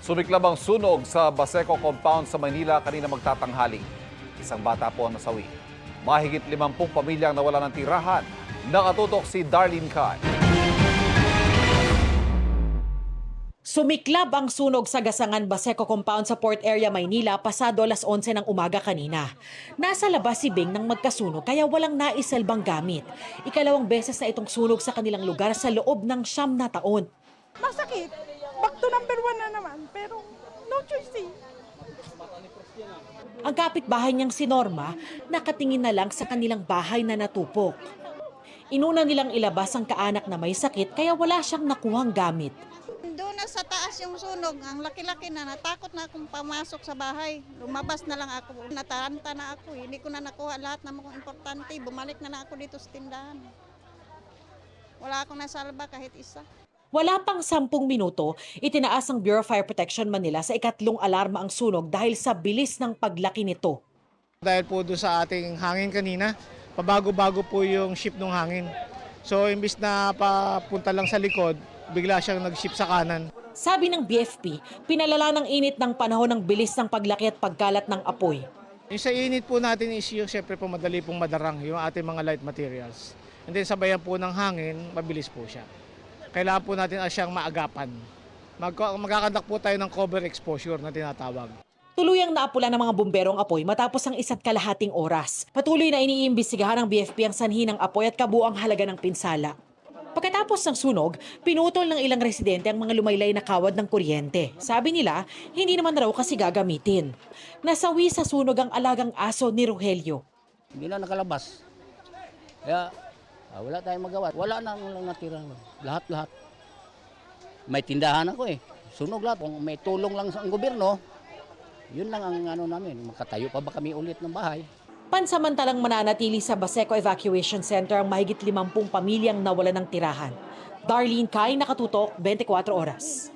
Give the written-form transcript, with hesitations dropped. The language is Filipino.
Sumiklab ang sunog sa Baseco compound sa Manila kanina magtatanghali. Isang bata po ang nasawi. Mahigit 50 pamilyang nawala ng tirahan. Nakatutok si Darlene Kai. Sumiklab ang sunog sa Gasangan Baseco compound sa Port Area, Maynila pasado alas 11 ng umaga kanina. Nasa labas si Bing nang magkasunog kaya walang naisalbang gamit. Ikalawang beses na itong sunog sa kanilang lugar sa loob ng 9 na taon. Masakit. Back to number 1 na naman. Pero no choice eh. Ang kapitbahay niyang si Norma, nakatingin na lang sa kanilang bahay na natupok. Inuna nilang ilabas ang kaanak na may sakit kaya wala siyang nakuhang gamit. Doon na sa taas yung sunog, ang laki-laki na, natakot na akong pumasok sa bahay. Lumabas na lang ako, nataranta na ako, hindi ko na nakuha lahat ng mga importante. Bumalik na ako dito sa tindahan. Wala akong nasalba kahit isa. Wala pang 10 minuto, itinaas ng Bureau of Fire Protection Manila sa ikatlong alarma ang sunog dahil sa bilis ng paglaki nito. Dahil po doon sa ating hangin kanina, pabago-bago po yung shift ng hangin. So imbis na papunta lang sa likod, bigla siyang nag-shift sa kanan. Sabi ng BFP, pinalala ng init ng panahon ng bilis ng paglaki at pagkalat ng apoy. Yung sa init po natin is yung siyempre po madali pong madarang yung ating mga light materials. And then sabayan po ng hangin, mabilis po siya. Kailangan po natin siyang maagapan. Magkakandak po tayo ng cover exposure na tinatawag. Tuluyang naapula ng mga bumbero ang apoy matapos ang 1.5 oras. Patuloy na iniimbestigahan ng BFP ang sanhi ng apoy at kabuang halaga ng pinsala. Pagkatapos ng sunog, pinutol ng ilang residente ang mga lumaylay na kawad ng kuryente. Sabi nila, hindi naman raw kasi gagamitin. Nasawi sa sunog ang alagang aso ni Rogelio. Hindi na nakalabas. Kaya wala tayong magawa. Wala na natira. Lahat-lahat. May tindahan ako eh. Sunog lahat. Kung may tulong lang sa gobyerno, yun lang ang ano namin. Makatayo pa ba kami ulit ng bahay? Pansamantalang mananatili sa Baseco Evacuation Center ang mahigit 50 pamilyang nawala ng tirahan. Darlene Kai, nakatutok, 24 oras.